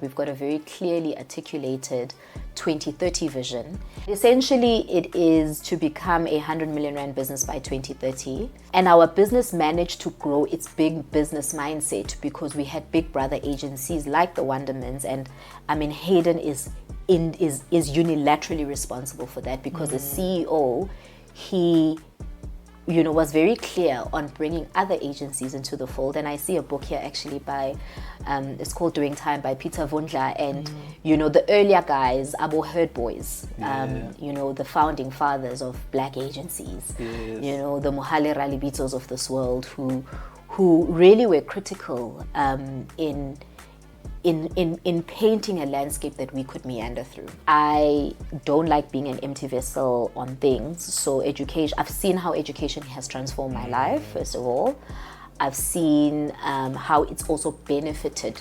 We've got a very clearly articulated 2030 vision. Essentially, it is to become a 100 million rand business by 2030. And our business managed to grow its big business mindset because we had big brother agencies like the Wondermans. And I mean, Hayden is unilaterally responsible for that because as CEO, he was very clear on bringing other agencies into the fold. And I see a book here actually by, it's called Doing Time by Peter Vundla. And, the earlier guys, Abo Herd Boys, the founding fathers of black agencies, the Mohale Ralibitos of this world who really were critical in painting a landscape that we could meander through. I don't like being an empty vessel on things. So education, I've seen how education has transformed my life, first of all. I've seen how it's also benefited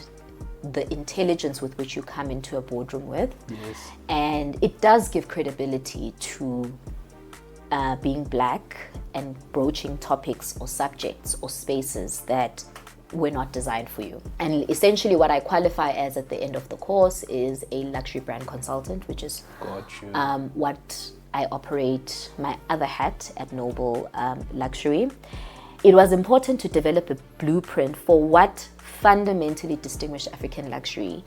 the intelligence with which you come into a boardroom with. Yes. And it does give credibility to being black and broaching topics or subjects or spaces that were not designed for you. And essentially what I qualify as at the end of the course is a luxury brand consultant, which is what I operate my other hat at Noble Luxury. It was important to develop a blueprint for what fundamentally distinguished African luxury.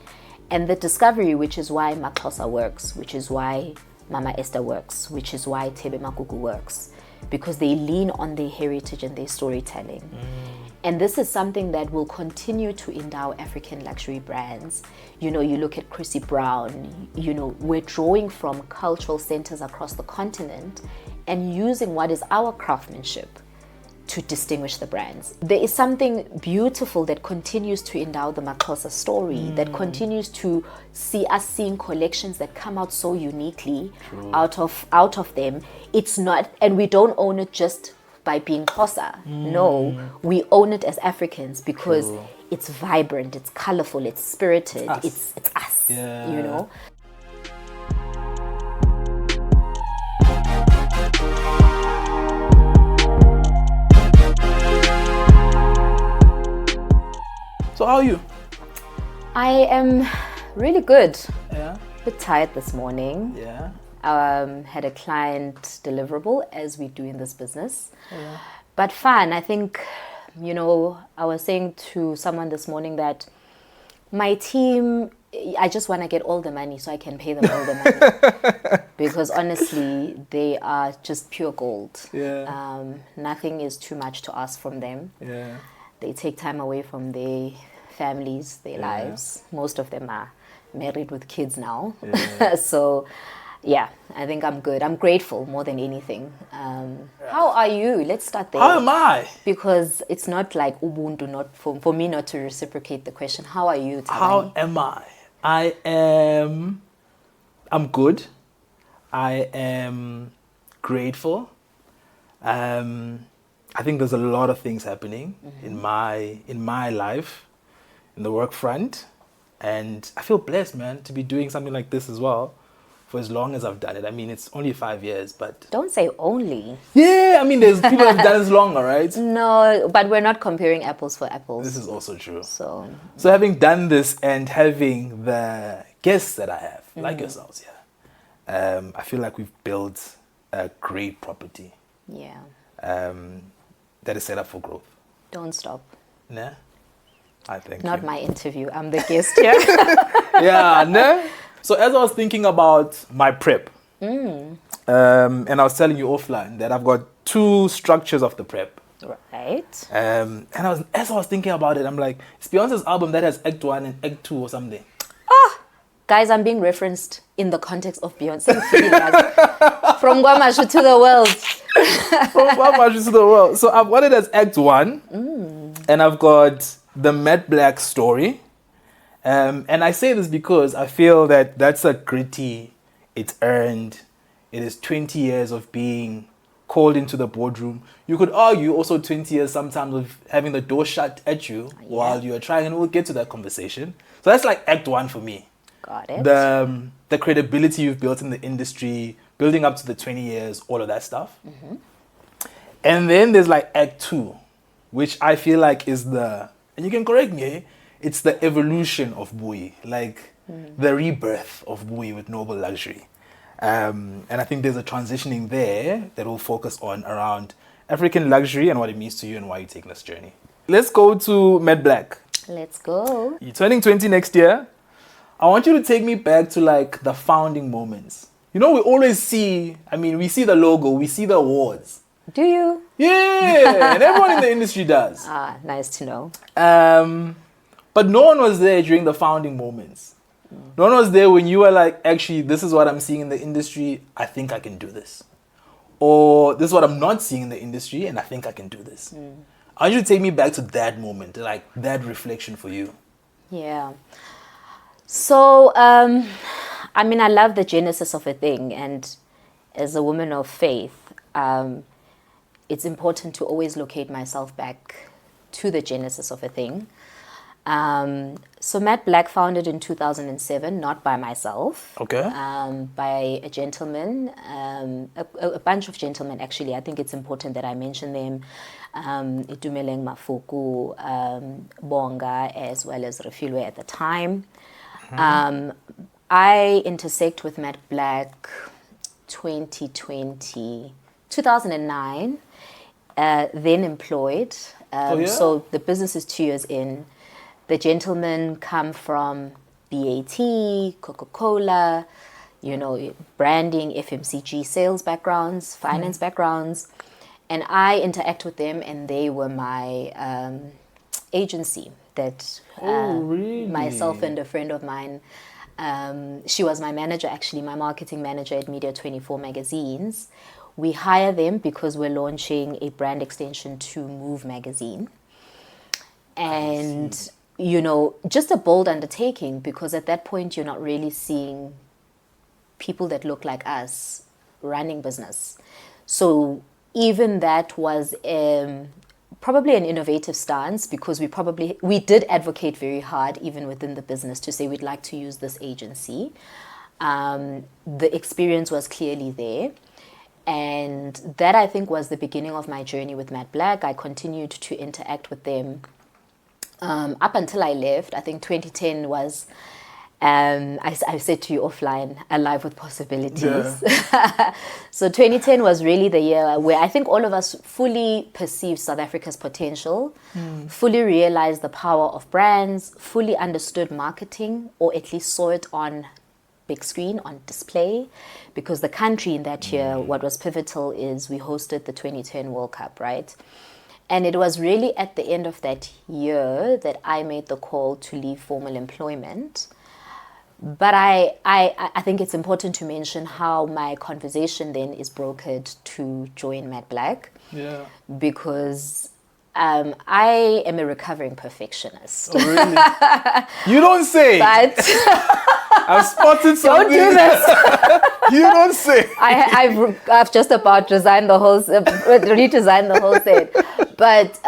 And the discovery, which is why Maxhosa works, which is why Mama Esther works, which is why Tebe Makuku works, because they lean on their heritage and their storytelling. And this is something that will continue to endow African luxury brands. You look at Chrissy Brown, we're drawing from cultural centers across the continent and using what is our craftsmanship to distinguish the brands. There is something beautiful that continues to endow the Maxhosa story, that continues to see us seeing collections that come out so uniquely out of them. It's not, and we don't own it just by being Xhosa. No, we own it as Africans because it's vibrant, it's colorful, it's spirited, it's us, So how are you? I am really good. Yeah. A bit tired this morning. Yeah. Had a client deliverable, as we do in this business. But fun. I think, I was saying to someone this morning that my team, I just want to get all the money so I can pay them all the money. Because honestly, they are just pure gold. Yeah. Nothing is too much to ask from them. Yeah. They take time away from their families, their lives. Most of them are married with kids now. Yeah. So, yeah, I think I'm good. I'm grateful more than anything. How are you? Let's start there. How am I? Because it's not like Ubuntu, not for me not to reciprocate the question. How are you, Tabani? How am I? I'm good. I am grateful. I think there's a lot of things happening in my life, in the work front. And I feel blessed, man, to be doing something like this as well for as long as I've done it. I mean, it's only 5 years, but... Don't say only. Yeah, I mean, there's people who have done this longer, right? No, but we're not comparing apples for apples. This is also true. So having done this and having the guests that I have, like yourselves, I feel like we've built a great property. Yeah. That is set up for growth. Don't stop. Nah? I think Not my interview. I'm the guest here. Yeah, nah? So as I was thinking about my prep, and I was telling you offline that I've got 2 structures of the prep. Right. And as I was thinking about it, I'm like, it's Beyonce's album that has Act 1 and Act 2 or something. Guys, I'm being referenced in the context of Beyonce. From Guamashu to the world. From Guamashu to the world. So I've got it as Act 1, and I've got the Matte Black story. And I say this because I feel that that's a gritty, it's earned, it is 20 years of being called into the boardroom. You could argue also 20 years sometimes of having the door shut at you while you are trying, and we'll get to that conversation. So that's like Act 1 for me. Got it. The credibility you've built in the industry, building up to the 20 years, all of that stuff. And then there's like Act 2, which I feel like is and you can correct me, it's the evolution of Buyi, like the rebirth of Buyi with Noble Luxury. And I think there's a transitioning there that will focus on around African luxury and what it means to you and why you're taking this journey. Let's go to Matt Black. Let's go. You're turning 20 next year. I want you to take me back to like the founding moments. You know, we always see, we see the logo, we see the awards. Do you? Yeah, and everyone in the industry does. Ah, nice to know. But no one was there during the founding moments. No one was there when you were like, actually, this is what I'm seeing in the industry. I think I can do this. Or this is what I'm not seeing in the industry, and I think I can do this. I want you to take me back to that moment, like that reflection for you. Yeah. So, I love the genesis of a thing. And as a woman of faith, it's important to always locate myself back to the genesis of a thing. So Matt Black founded in 2007, not by myself. Okay. By a gentleman, a bunch of gentlemen actually. I think it's important that I mention them. Buyi Mafoko, Bonga, as well as Refilwe at the time. I intersect with Matt Black 2009, then employed. So the business is 2 years in. The gentlemen come from BAT, Coca-Cola, branding, FMCG, sales backgrounds, finance backgrounds. And I interact with them, and they were my agency that really? Myself and a friend of mine, she was my manager, actually, my marketing manager at Media 24 magazines. We hire them because we're launching a brand extension to Move magazine. And just a bold undertaking, because at that point you're not really seeing people that look like us running business. So even that was probably an innovative stance, because we did advocate very hard even within the business to say we'd like to use this agency. The experience was clearly there. And that, I think, was the beginning of my journey with Matt Black. I continued to interact with them up until I left. I think 2010 was, I said to you offline, alive with possibilities. Yeah. So 2010 was really the year where I think all of us fully perceived South Africa's potential, fully realized the power of brands, fully understood marketing, or at least saw it on big screen, on display, because the country in that year, what was pivotal is we hosted the 2010 World Cup, right? And it was really at the end of that year that I made the call to leave formal employment. But I think it's important to mention how my conversation then is brokered to join Matt Black. Yeah. Because I am a recovering perfectionist. Oh, really? You don't say. But I've spotted something. Don't do this. You don't say. I've just about redesigned the whole set. But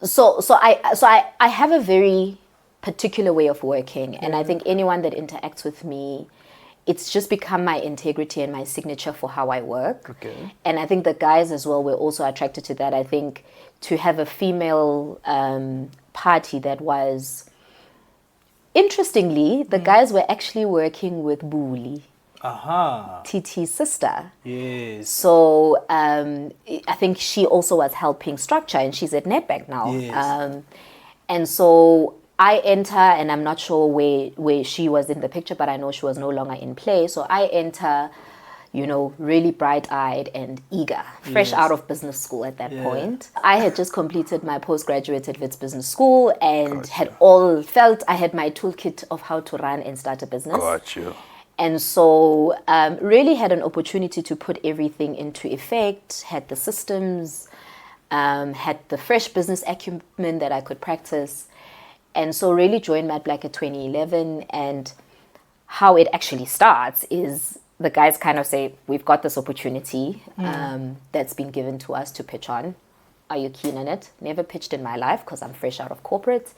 so I have a very particular way of working, and I think anyone that interacts with me, it's just become my integrity and my signature for how I work. Okay. And I think the guys as well were also attracted to that. I think to have a female party that was, interestingly, the guys were actually working with Buli. TT's sister. Yes. So I think she also was helping structure, and she's at Nedbank now. Yes. And so I enter, and I'm not sure where she was in the picture, but I know she was no longer in play. So I enter, really bright-eyed and eager, fresh out of business school at that point. I had just completed my postgraduate at Wits Business School and had felt I had my toolkit of how to run and start a business. Got you. And so really had an opportunity to put everything into effect, had the systems, had the fresh business acumen that I could practice. And so really joined Matt Black at 2011. And how it actually starts is the guys kind of say, we've got this opportunity that's been given to us to pitch on. Are you keen on it? Never pitched in my life because I'm fresh out of corporate.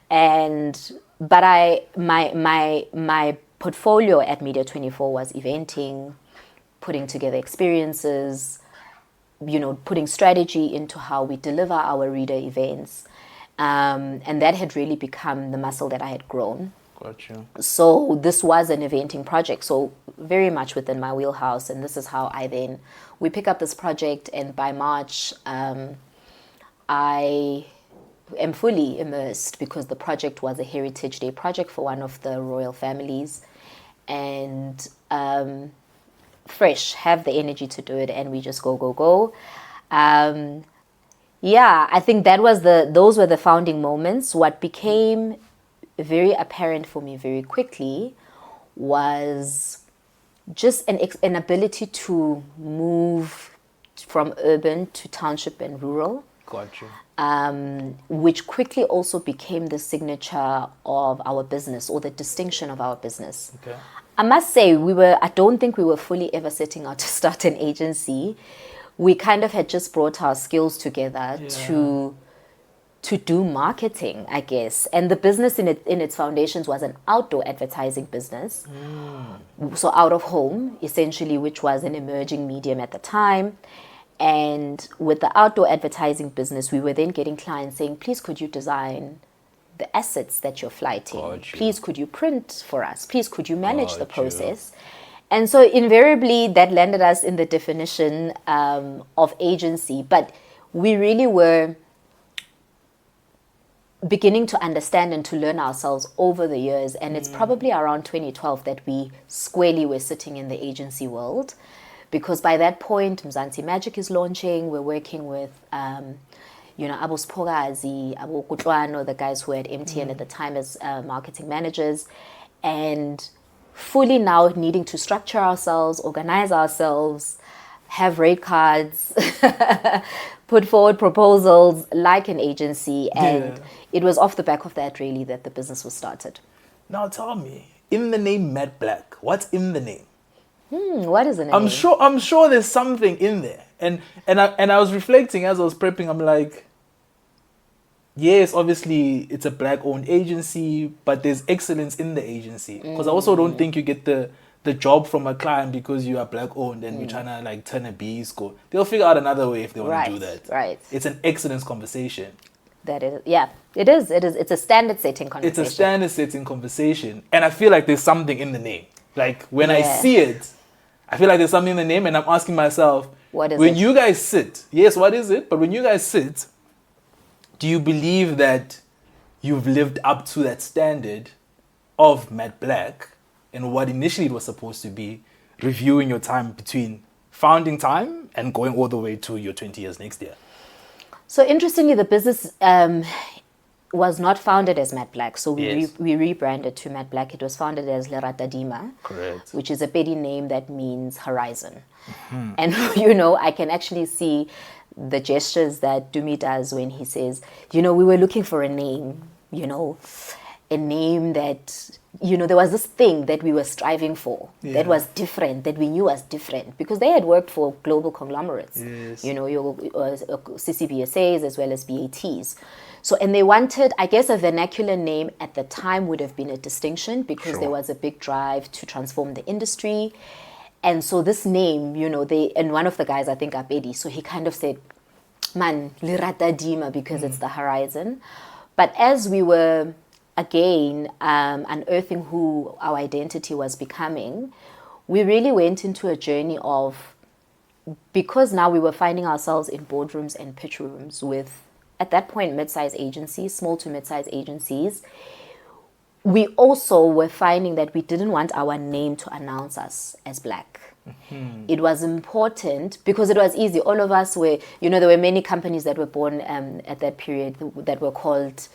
But my portfolio at Media 24 was eventing, putting together experiences, putting strategy into how we deliver our reader events. And that had really become the muscle that I had grown. Gotcha. So this was an eventing project, so very much within my wheelhouse. And this is how we pick up this project, and by March, I am fully immersed because the project was a Heritage Day project for one of the royal families, and fresh, have the energy to do it, and we just go. Yeah, I think those were the founding moments. What became very apparent for me very quickly was just an ability to move from urban to township and rural. Gotcha. Which quickly also became the signature of our business, or the distinction of our business. Okay. I must say, I don't think we were fully ever setting out to start an agency. We kind of had just brought our skills together to do marketing, I guess. And the business in its foundations was an outdoor advertising business. So out of home, essentially, which was an emerging medium at the time. And with the outdoor advertising business, we were then getting clients saying, please, could you design the assets that you're flighting? Gotcha. Please, could you print for us? Please, could you manage the process? And so invariably, that landed us in the definition of agency. But we really were beginning to understand and to learn ourselves over the years. And it's probably around 2012 that we squarely were sitting in the agency world. Because by that point, Mzansi Magic is launching. We're working with, Abo Spogazi, Abo Kutwano, the guys who were at MTN at the time as marketing managers. And fully now needing to structure ourselves, organize ourselves, have rate cards, put forward proposals like an agency. And it was off the back of that, really, that the business was started. Now tell me, in the name Matte Black, what's in the name? What is the name? I'm sure there's something in there. And I was reflecting as I was prepping. I'm like, yes, obviously it's a black-owned agency, but there's excellence in the agency. Because I also don't think you get the job from a client because you are black-owned and you're trying to like turn a BE score. They'll figure out another way if they want to do that. Right. It's an excellence conversation. That is, yeah, it is. It's a standard-setting conversation. It's a standard-setting conversation, and I feel like there's something in the name. Like when I see it, I feel like there's something in the name, and I'm asking myself, what is when it? you guys sit, yes, what is it? But when you guys sit, do you believe that you've lived up to that standard of Matte Black and what initially it was supposed to be, reviewing your time between founding time and going all the way to your 20 years next year? So interestingly, the business was not founded as Matte Black. So we rebranded to Matte Black. It was founded as Lerata Dima, correct, which is a Pedi name that means horizon. And, I can actually see the gestures that Dumi does when he says, we were looking for a name, a name that, there was this thing that we were striving for that was different, that we knew was different, because they had worked for global conglomerates, your CCBSAs as well as BATs. So, and they wanted, I guess, a vernacular name at the time would have been a distinction because there was a big drive to transform the industry. And so this name, and one of the guys, I think, Abedi, so he kind of said, man, Lirata Dima, because it's the horizon. But as we were, again, unearthing who our identity was becoming, we really went into a journey of, because now we were finding ourselves in boardrooms and pitch rooms with, at that point, mid-size agencies, small to mid-size agencies, we also were finding that we didn't want our name to announce us as Black. It was important because it was easy. All of us were, there were many companies that were born at that period that were called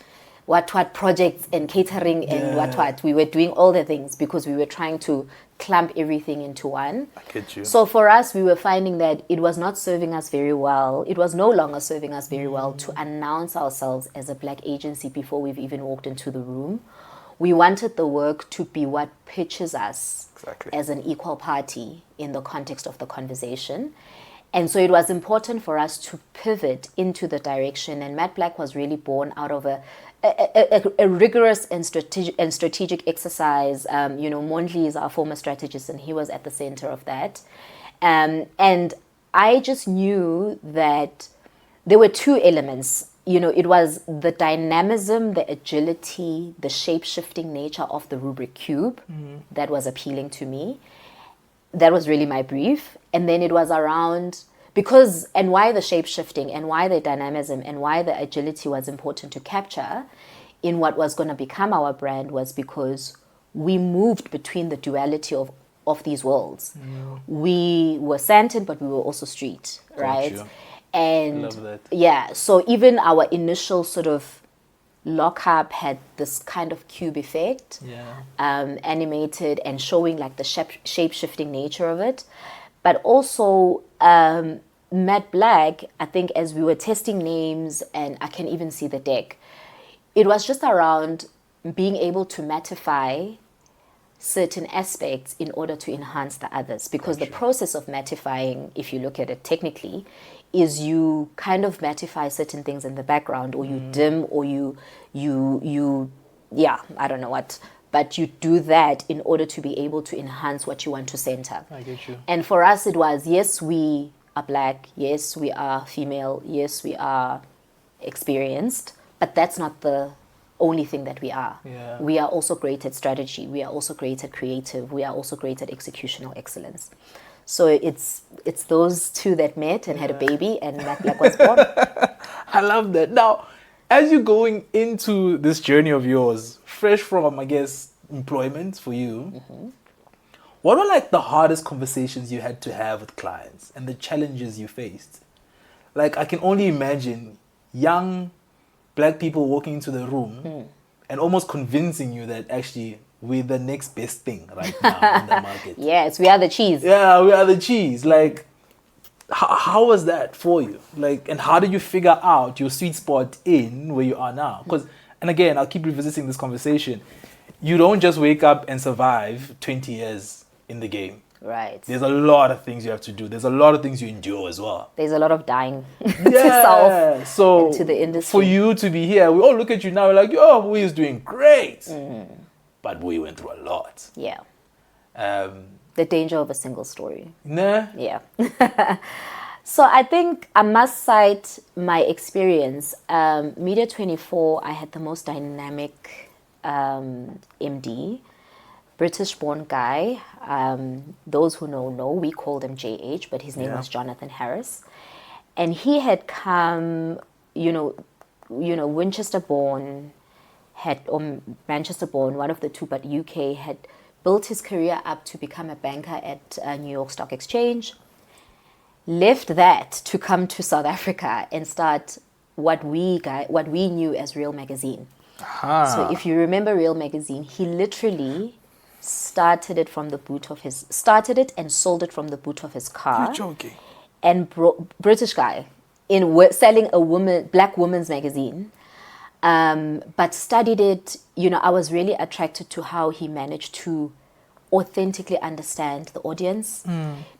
what projects and catering and what. We were doing all the things because we were trying to clump everything into one. I get you. So for us, we were finding that it was not serving us very well. It was no longer serving us very well to announce ourselves as a Black agency before we've even walked into the room. We wanted the work to be what pitches us as an equal party in the context of the conversation. And so it was important for us to pivot into the direction. And Matte Black was really born out of a rigorous and strategic exercise. Mondli is our former strategist, and he was at the center of that. And I just knew that there were two elements it was the dynamism, the agility, the shape-shifting nature of the rubric cube that was appealing to me. That was really my brief. And then it was around, and why the shape-shifting and why the dynamism and why the agility was important to capture in what was going to become our brand was because we moved between the duality of these worlds. We were Sandton, but we were also street, right? you. And Love that. yeah, so even our initial sort of lockup had this kind of cube effect, animated and showing like the shape-shifting nature of it. But also, Matte Black, I think as we were testing names, and I can even see the deck, it was just around being able to mattify certain aspects in order to enhance the others. Because the process of mattifying, if you look at it technically, is you kind of mattify certain things in the background, or you dim, or you I don't know what, but you do that in order to be able to enhance what you want to center. I get you. And for us, it was, yes, we are Black, yes, we are female, yes, we are experienced, but that's not the only thing that we are. Yeah. We are also great at strategy. We are also great at creative. We are also great at executional excellence. So it's those two that met and had a baby, and Matte Black was born. I love that. Now, as you're going into this journey of yours, fresh from, I guess, employment for you, what were like the hardest conversations you had to have with clients and the challenges you faced? Like, I can only imagine young Black people walking into the room and almost convincing you that actually we're the next best thing right now in the market. Yes, we are the cheese. Yeah, we are the cheese. Like, how was that for you? Like, and how did you figure out your sweet spot in where you are now? Because, and again, I'll keep revisiting this conversation. You don't just wake up and survive 20 years in the game. Right. There's a lot of things you have to do. There's a lot of things you endure as well. There's a lot of dying to self, so to the industry. For you to be here, we all look at you now, we're like, oh, Buyi is doing great. But Buyi went through a lot. Yeah. The danger of a single story. Nah. Yeah. So I think I must cite my experience. Media 24, I had the most dynamic MD, British-born guy. Those who know, we called him JH, but his name was Jonathan Harris. And he had come, Winchester-born, or Manchester-born, one of the two, but UK, had built his career up to become a banker at New York Stock Exchange, left that to come to South Africa and start what we knew as Real Magazine. So if you remember Real Magazine, he literally started it and sold it from the boot of his car. You're joking. And British guy selling a black woman's magazine. But studied it, I was really attracted to how he managed to authentically understand the audience,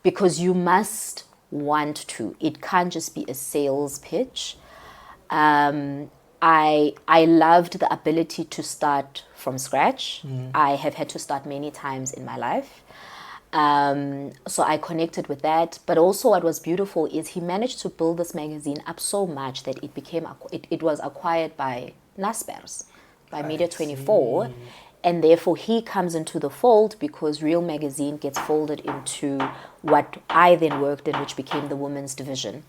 because you must want to. It can't just be a sales pitch. I loved the ability to start from scratch. I have had to start many times in my life. So I connected with that. But also what was beautiful is he managed to build this magazine up so much that it was acquired by Naspers, by Media 24. And therefore he comes into the fold because Real Magazine gets folded into what I then worked in, which became the women's division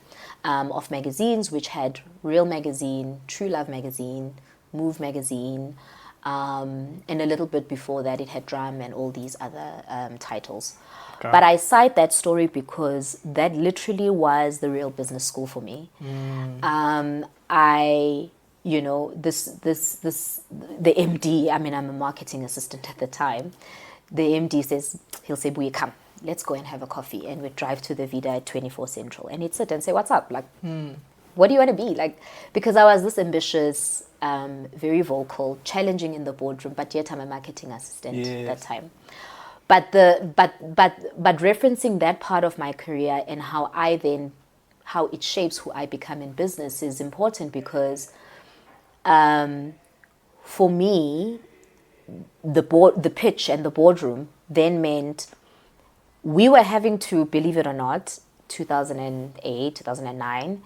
of magazines, which had Real Magazine, True Love Magazine, Move Magazine, and a little bit before that it had Drum and all these other titles. Okay. But I cite that story because that literally was the real business school for me. The MD, I'm a marketing assistant at the time. The MD he'll say, Buyi, come, let's go and have a coffee. And we'd drive to the Vida at 24 Central. And he'd sit and say, what's up? Like, what do you want to be? Like, because I was this ambitious, very vocal, challenging in the boardroom, but yet I'm a marketing assistant at that time. But referencing that part of my career and how it shapes who I become in business is important because for me, the pitch and the boardroom then meant we were having to, believe it or not, 2008, 2009,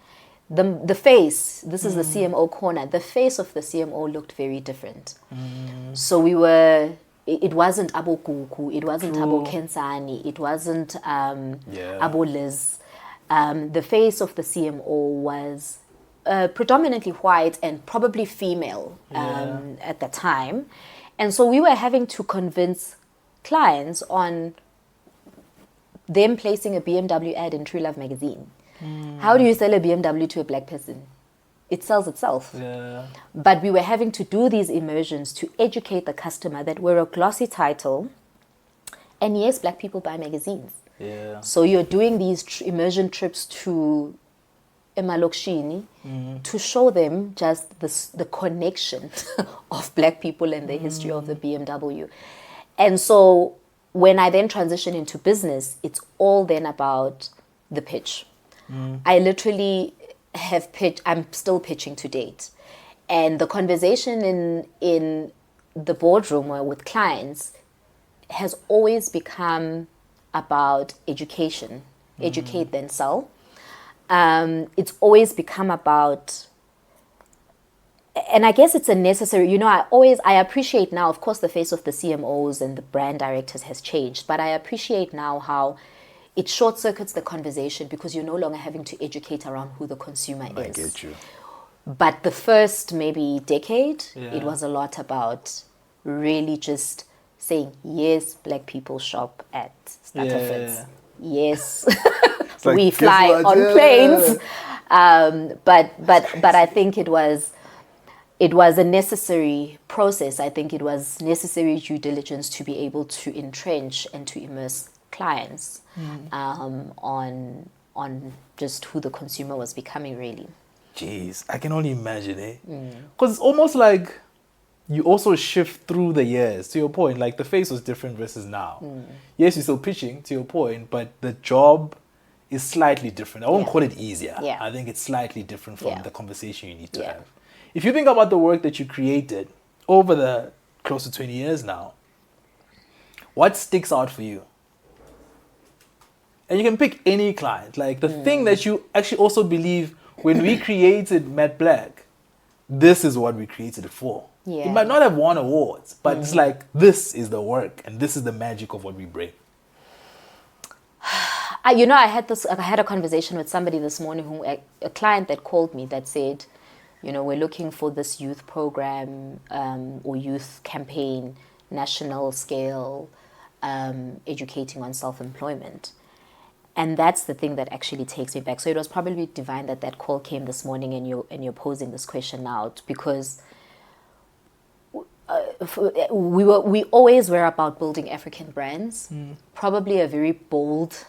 the face, this is the CMO corner, the face of the CMO looked very different. So it wasn't Abo Kuku, it wasn't Abo Kensani, it wasn't Abo Liz. The face of the CMO was predominantly white and probably female at the time. And so we were having to convince clients on them placing a BMW ad in True Love magazine. How do you sell a BMW to a black person? It sells itself. Yeah. But we were having to do these immersions to educate the customer that we're a glossy title. And yes, black people buy magazines. Yeah. So you're doing these immersion trips to Emalokshini to show them just the connection of black people and the history of the BMW. And so when I then transition into business, it's all then about the pitch. I literally have pitched, I'm still pitching to date. And the conversation in the boardroom or with clients has always become about education. Educate, then sell. It's always become about, and I guess it's a necessary, I appreciate now, of course, the face of the CMOs and the brand directors has changed, but I appreciate now how it short circuits the conversation because you're no longer having to educate around who the consumer is. I get you. But the first maybe decade, it was a lot about really just saying, yes, black people shop at Starterfits. Yes, like, we fly on planes. But I think it was a necessary process. I think it was necessary due diligence to be able to entrench and to immerse clients on just who the consumer was becoming, really. Jeez, I can only imagine, eh? Because it's almost like you also shift through the years, to your point. Like, the face was different versus now. Yes, you're still pitching, to your point, but the job is slightly different. I won't call it easier. I think it's slightly different from the conversation you need to have. If you think about the work that you created over the close to 20 years now, what sticks out for you? And you can pick any client. Like, the thing that you actually also believe, when we created Matte Black, this is what we created it for. Yeah. It might not have won awards, but it's like, this is the work and this is the magic of what we bring. I had a conversation with somebody this morning, a client that called me that said, we're looking for this youth program or youth campaign, national scale, educating on self-employment. And that's the thing that actually takes me back. So it was probably divine that call came this morning and you're posing this question out, because we always were about building African brands. Probably a very bold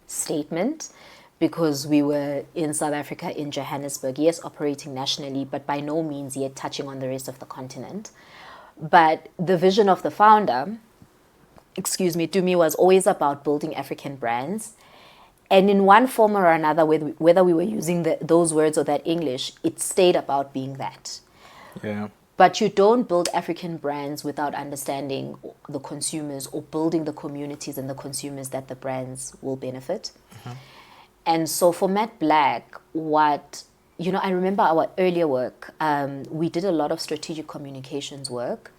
statement, because we were in South Africa, in Johannesburg, yes, operating nationally, but by no means yet touching on the rest of the continent. But the vision of the founder, Dumi, was always about building African brands. And in one form or another, whether we were using those words or that English, it stayed about being that. Yeah. But you don't build African brands without understanding the consumers or building the communities and the consumers that the brands will benefit. And so for Matte Black, I remember our earlier work, we did a lot of strategic communications work.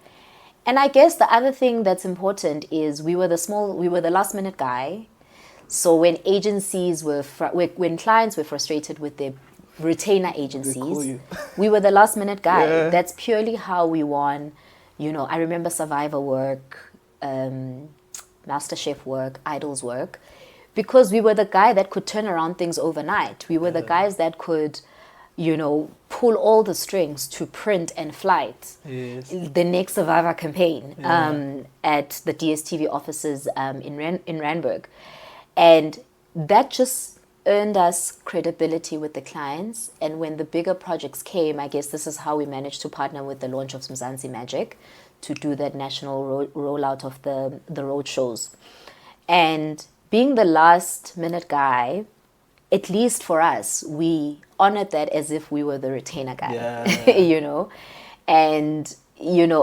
And I guess the other thing that's important is we were the last minute guy. So when when clients were frustrated with their retainer agencies, we were the last minute guy. Yeah. That's purely how we won. I remember Survivor work, MasterChef work, Idols work, because we were the guy that could turn around things overnight. We were the guys that could, pull all the strings to print and flight the next Survivor campaign at the DSTV offices in Randburg. And that just earned us credibility with the clients. And when the bigger projects came, I guess this is how we managed to partner with the launch of Mzansi Magic to do that national rollout of the road shows. And being the last minute guy, at least for us, we honored that as if we were the retainer guy, And,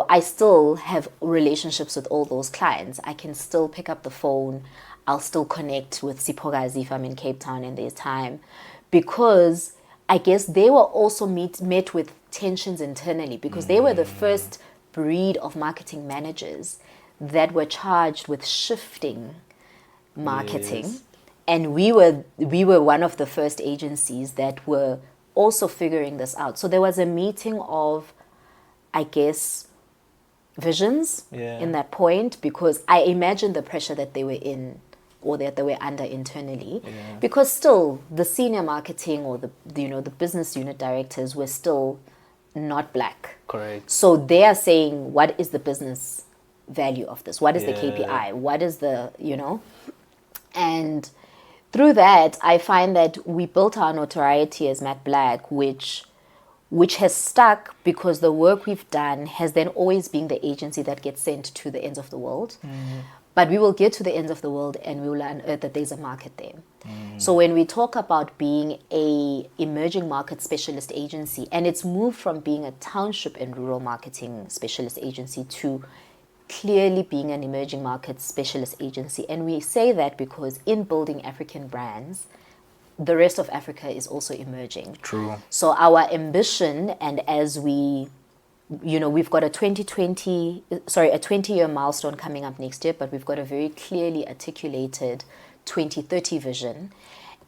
I still have relationships with all those clients. I can still pick up the phone. I'll still connect with Sipogazi if I'm in Cape Town and there's time, because I guess they were also met with tensions internally because they were the first breed of marketing managers that were charged with shifting marketing. Yes. And we were one of the first agencies that were also figuring this out. So there was a meeting of, I guess, visions in that point, because I imagine the pressure that they were in or that they were under internally, because still the senior marketing or the business unit directors were still not black. Correct. So they are saying, what is the business value of this? What is the KPI? What is the, and through that, I find that we built our notoriety as Matte Black, which has stuck because the work we've done has then always been the agency that gets sent to the ends of the world. But we will get to the ends of the world and we will unearth that there's a market there. So when we talk about being a emerging market specialist agency, and it's moved from being a township and rural marketing specialist agency to clearly being an emerging market specialist agency. And we say that because in building African brands, the rest of Africa is also emerging. True. So our ambition, and as we've got a 20-year milestone coming up next year, but we've got a very clearly articulated 2030 vision.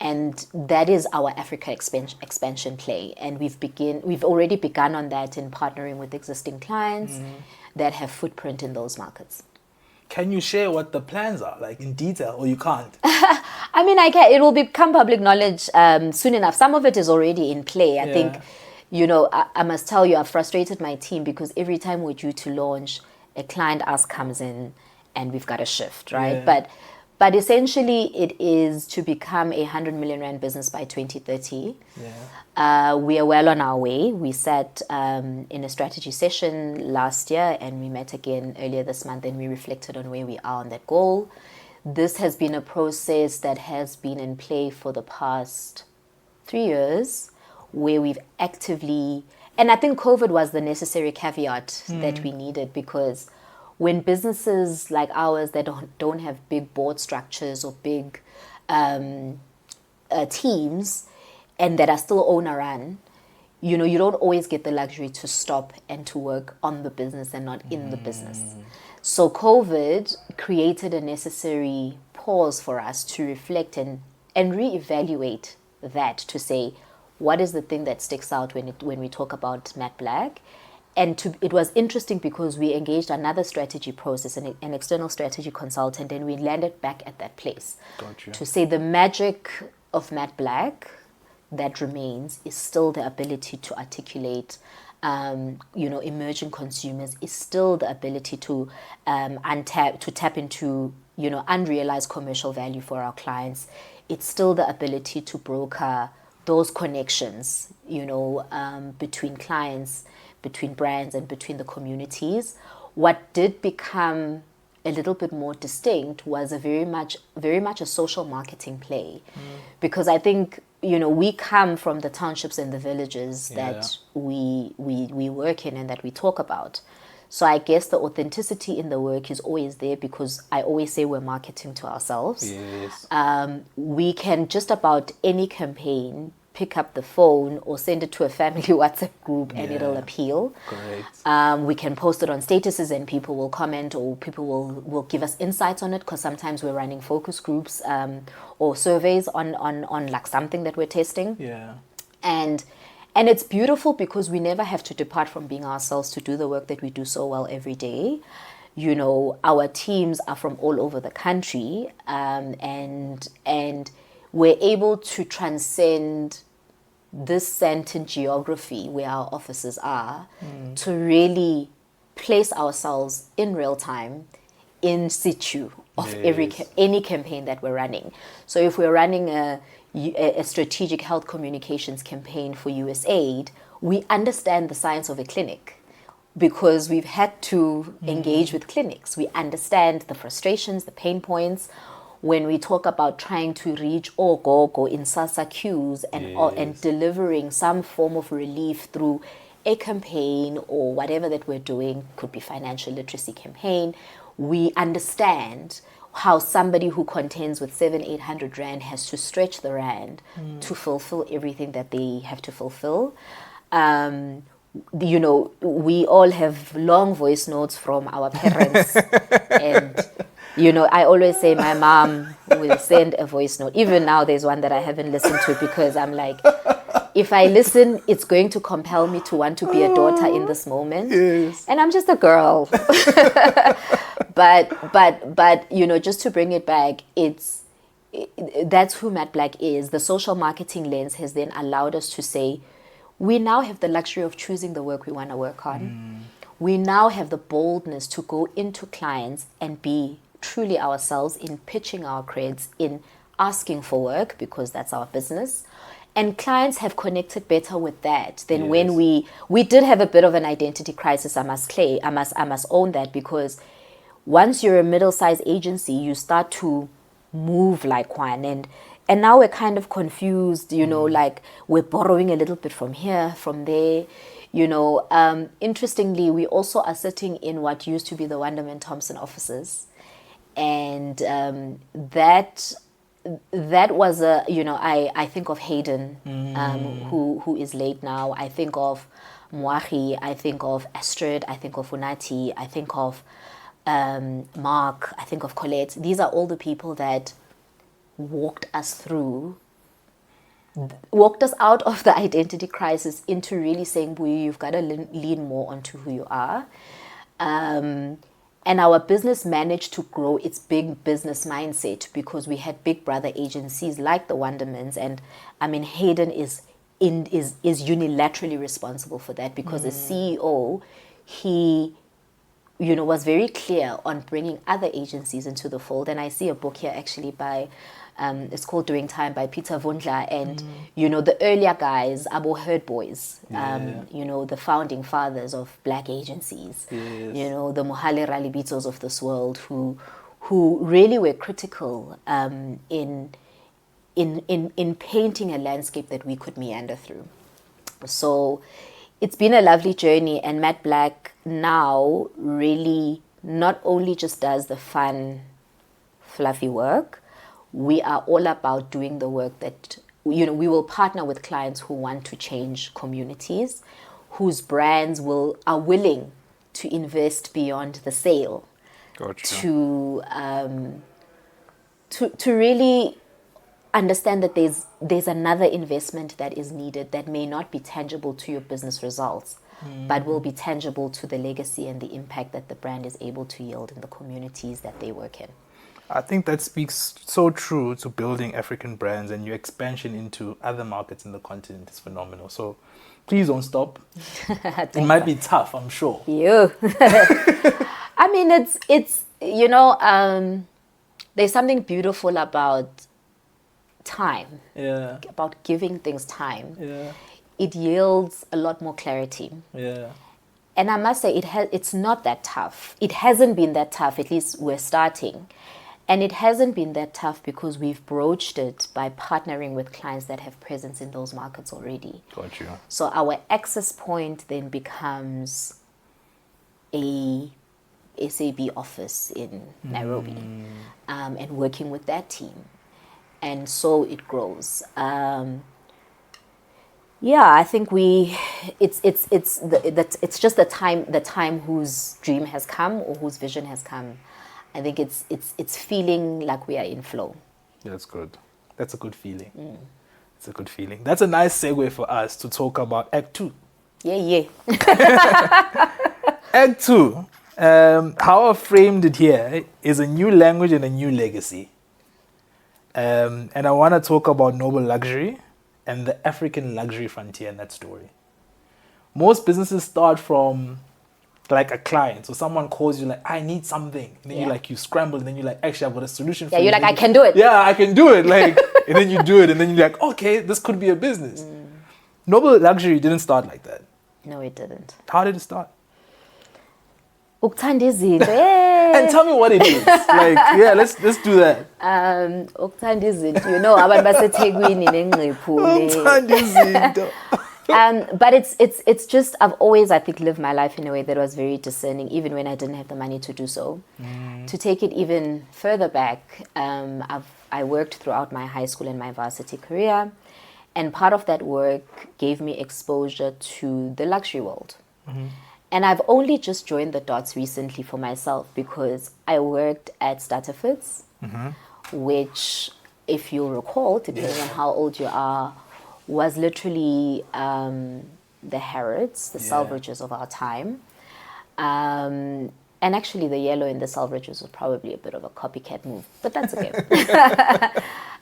And that is our Africa expansion play. And we've already begun on that in partnering with existing clients that have footprint in those markets. Can you share what the plans are, like in detail, or you can't? I mean, I can. It will become public knowledge soon enough. Some of it is already in play. I think, I must tell you, I've frustrated my team because every time we're due to launch, a client ask comes in and we've got to shift, right? Yeah. But essentially, it is to become a 100 million rand business by 2030. Yeah. We are well on our way. We sat in a strategy session last year and we met again earlier this month and we reflected on where we are on that goal. This has been a process that has been in play for the past 3 years, where we've actively, and I think COVID was the necessary caveat that we needed, because when businesses like ours that don't have big board structures or big teams and that are still owner run, you don't always get the luxury to stop and to work on the business and not in the business. So COVID created a necessary pause for us to reflect and reevaluate that, to say, what is the thing that sticks out when we talk about Matte Black? And it was interesting because we engaged another strategy process, an external strategy consultant, and we landed back at that place. Gotcha. To say the magic of Matte Black that remains is still the ability to articulate emerging consumers, is still the ability to tap into unrealized commercial value for our clients. It's still the ability to broker those connections, between clients, between brands, and between the communities. What did become a little bit more distinct was very much a social marketing play, because I think we come from the townships and the villages that we work in and that we talk about. So I guess the authenticity in the work is always there, because I always say we're marketing to ourselves. Yes. We can just about any campaign pick up the phone or send it to a family WhatsApp group and it'll appeal. Correct. We can post it on statuses and people will comment, or people will give us insights on it, because sometimes we're running focus groups or surveys on like something that we're testing. Yeah. And it's beautiful because we never have to depart from being ourselves to do the work that we do so well every day. Our teams are from all over the country, and we're able to transcend this certain geography where our offices are to really place ourselves in real time, in situ of any campaign that we're running. So if we're running a strategic health communications campaign for USAID, we understand the science of a clinic because we've had to engage with clinics. We understand the frustrations, the pain points. When we talk about trying to reach Ogogo in SASA queues and delivering some form of relief through a campaign or whatever that we're doing, could be financial literacy campaign, we understand how somebody who contends with 700-800 rand has to stretch the rand to fulfill everything that they have to fulfill. You know, we all have long voice notes from our parents. And, you know, I always say my mom will send a voice note. Even now, there's one that I haven't listened to because I'm like, if I listen, it's going to compel me to want to be a daughter in this moment. Yes. And I'm just a girl. But you know, just to bring it back, that's who Matte Black is. The social marketing lens has then allowed us to say, we now have the luxury of choosing the work we want to work on. We now have the boldness to go into clients and be truly ourselves in pitching our creds, in asking for work, because that's our business. And clients have connected better with that than when we did have a bit of an identity crisis, I must own that, because once you're a middle-sized agency, you start to move like one. And now we're kind of confused, you know, like we're borrowing a little bit from here, from there. You know, interestingly, we also are sitting in what used to be the Wonderman Thompson offices. And that was a, you know, I think of Hayden, who is late now. I think of Mwahi, I think of Astrid, I think of Unati, I think of Mark, I think of Colette. These are all the people that walked us out of the identity crisis into really saying, Buyi, you've got to lean more onto who you are. And our business managed to grow its big business mindset because we had big brother agencies like the Wondermans. And I mean, Hayden is unilaterally responsible for that because as CEO, he, you know, was very clear on bringing other agencies into the fold. And I see a book here actually by, it's called Doing Time by Peter Vundla. And, you know, the earlier guys, Abo Herd Boys, you know, the founding fathers of black agencies, you know, the Mohale Ralibitos of this world who really were critical in painting a landscape that we could meander through. So it's been a lovely journey, and Matte Black now really not only just does the fun, fluffy work. We are all about doing the work that, you know, we will partner with clients who want to change communities, whose brands are willing to invest beyond the sale. Gotcha. To really understand that there's another investment that is needed that may not be tangible to your business results, but will be tangible to the legacy and the impact that the brand is able to yield in the communities that they work in. I think that speaks so true to building African brands, and your expansion into other markets in the continent is phenomenal. So please don't stop. It might be tough, I'm sure. You. I mean, it's you know, there's something beautiful about time. Yeah. About giving things time. Yeah. It yields a lot more clarity. Yeah. And I must say, it's not that tough. It hasn't been that tough, at least we're starting. And it hasn't been that tough because we've broached it by partnering with clients that have presence in those markets already. Got you. So our access point then becomes a SAB office in Nairobi, and working with that team. And so it grows. Yeah, I think it's just the time whose dream has come or whose vision has come. I think it's feeling like we are in flow. That's good. That's a good feeling. It's a good feeling. That's a nice segue for us to talk about Act 2. Yeah. Act 2, how I framed it here is a new language and a new legacy. And I want to talk about noble luxury and the African luxury frontier in that story. Most businesses start from like a client. So someone calls you like, I need something. And then you scramble, and then you're like, actually, I've got a solution for you. Yeah, you're like, I can do it. Yeah, I can do it. Like, and then you do it, and then you're like, okay, this could be a business. Noble luxury didn't start like that. No, it didn't. How did it start? Ukuthanda izinto. And tell me what it is. Like, yeah, let's do that. Ukuthanda izinto. You know, abantu baseThekwini nengqephu. Ukuthanda izinto. But it's just, I've always, I think, lived my life in a way that was very discerning, even when I didn't have the money to do so. To take it even further back, I worked throughout my high school and my varsity career, and part of that work gave me exposure to the luxury world. And I've only just joined the dots recently for myself because I worked at strategist, which, if you recall, depending on how old you are, was literally the Harrods, the Selfridges of our time. And actually the yellow in the Selfridges was probably a bit of a copycat move, but that's okay.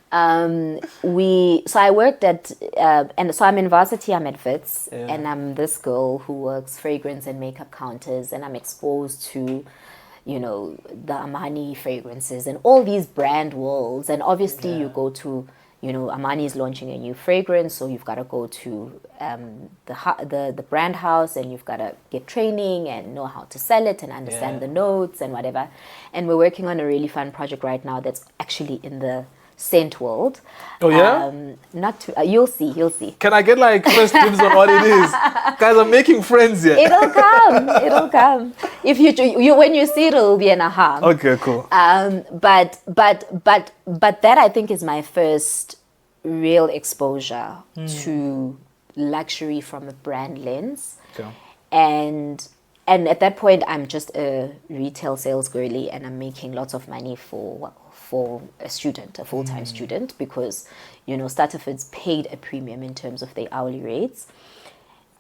So I worked at, and so I'm in varsity, I'm at Wits, and I'm this girl who works fragrance and makeup counters, and I'm exposed to, you know, the Armani fragrances and all these brand worlds. And obviously you go to, you know, Armani is launching a new fragrance, so you've got to go to the brand house, and you've got to get training and know how to sell it and understand the notes and whatever. And we're working on a really fun project right now that's actually in the scent world. Oh yeah? Not to, you'll see. Can I get like first dibs on what it is? Guys, I'm making friends here. It'll come. If you when you see it, it'll be an aha. Okay, cool. But that, I think, is my first real exposure to luxury from a brand lens. Okay. And at that point, I'm just a retail sales girly, and I'm making lots of money for a student, a full-time student, because, you know, Starterfoods paid a premium in terms of their hourly rates.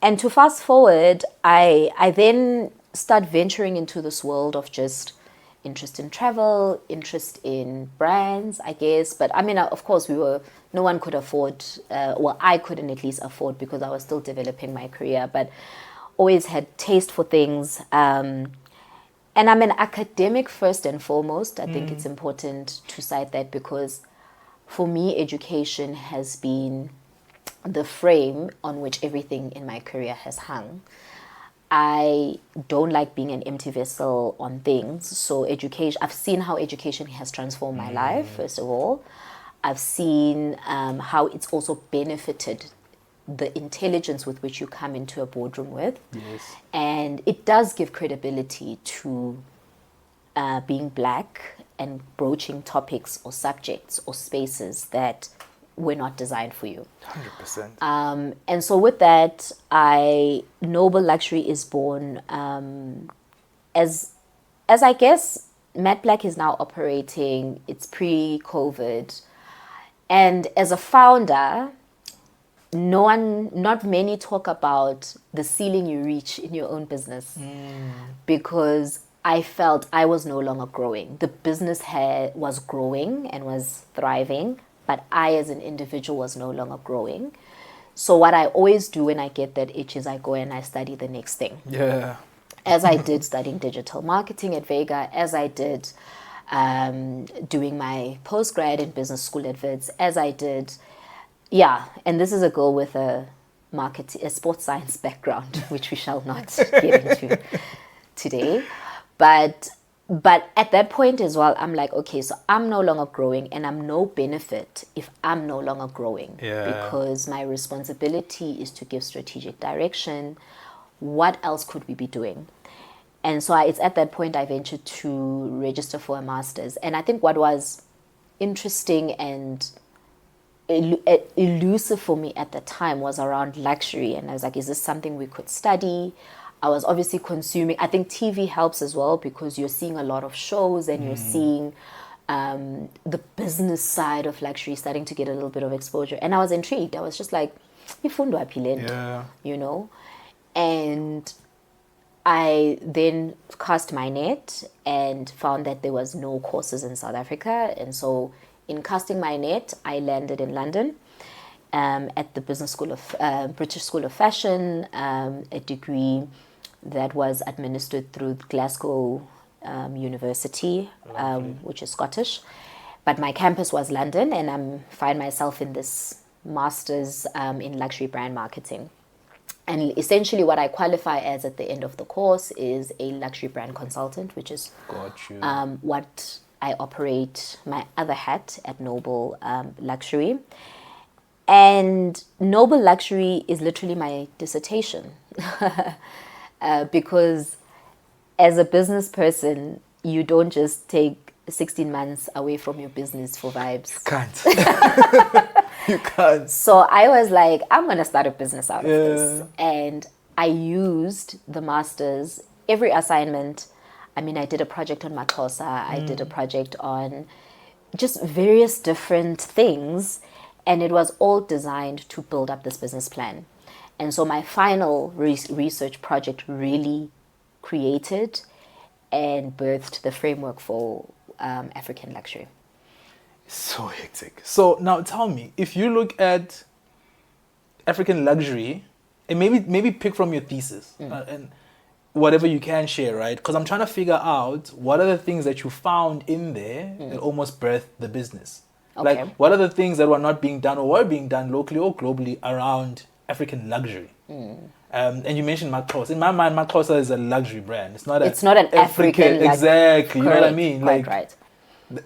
And to fast forward, I then start venturing into this world of just interest in travel, interest in brands, I guess. But I mean, of course, no one could afford, well, I couldn't at least afford, because I was still developing my career, but always had taste for things. And I'm an academic first and foremost. I think it's important to cite that, because for me, education has been the frame on which everything in my career has hung. I don't like being an empty vessel on things. So education, I've seen how education has transformed my life, first of all. I've seen how it's also benefited the intelligence with which you come into a boardroom with. Yes. And it does give credibility to being black and broaching topics or subjects or spaces that were not designed for you. 100%. And so with that, Noble Luxury is born as I guess Matte Black is now operating. It's pre-COVID. And as a founder, not many talk about the ceiling you reach in your own business, because I felt I was no longer growing. The business was growing and was thriving, but I as an individual was no longer growing. So what I always do when I get that itch is I go and I study the next thing. Yeah. As I did studying digital marketing at Vega, as I did doing my postgrad in business school at Wits, as I did. Yeah, and this is a girl with a sports science background, which we shall not get into today. But at that point as well, I'm like, okay, so I'm no longer growing, and I'm no benefit if I'm no longer growing. Yeah. Because my responsibility is to give strategic direction. What else could we be doing? And so it's at that point I ventured to register for a master's. And I think what was interesting and elusive for me at the time was around luxury. And I was like, is this something we could study? I was obviously consuming. I think TV helps as well, because you're seeing a lot of shows, and you're seeing the business side of luxury starting to get a little bit of exposure. And I was intrigued. I was just like, ifundo apilent, you know? And I then cast my net and found that there was no courses in South Africa. And so in casting my net, I landed in London at the Business School of British School of Fashion, a degree that was administered through Glasgow University, which is Scottish. But my campus was London, and I find myself in this master's in luxury brand marketing. And essentially what I qualify as at the end of the course is a luxury brand consultant, which is what I operate my other hat at Noble Luxury. And noble luxury is literally my dissertation. Because as a business person, you don't just take 16 months away from your business for vibes. You can't. You can't. So I was like, I'm going to start a business out of this. And I used the masters, every assignment. I mean, I did a project on Maxhosa. I did a project on just various different things. And it was all designed to build up this business plan. And so my final research project really created and birthed the framework for African luxury. So hectic. So now tell me, if you look at African luxury, and maybe pick from your thesis and whatever you can share, right? Because I'm trying to figure out what are the things that you found in there that almost birthed the business. Okay. Like, what are the things that were not being done or were being done locally or globally around African luxury? And you mentioned Maxhosa. In my mind, Maxhosa is a luxury brand. It's not an African exactly. Correct. You know what I mean? Quite right.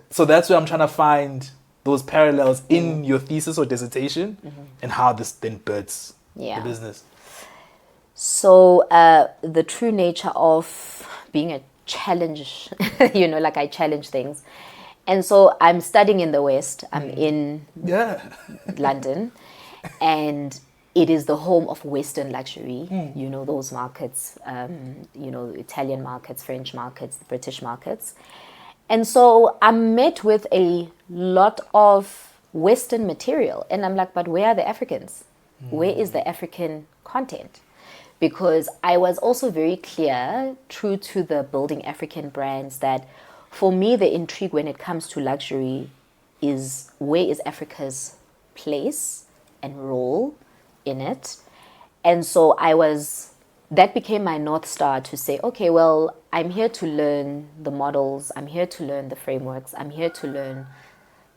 So that's where I'm trying to find those parallels in your thesis or dissertation and how this then births the business. So the true nature of being a challenge, like I challenge things. And so I'm studying in the West. I'm in London. And it is the home of Western luxury. Those markets, Italian markets, French markets, British markets. And so I'm met with a lot of Western material. And I'm like, but where are the Africans? Where is the African content? Because I was also very clear, true to the building African brands, that for me, the intrigue when it comes to luxury is where is Africa's place and role in it. And so that became my North Star to say, okay, well, I'm here to learn the models. I'm here to learn the frameworks. I'm here to learn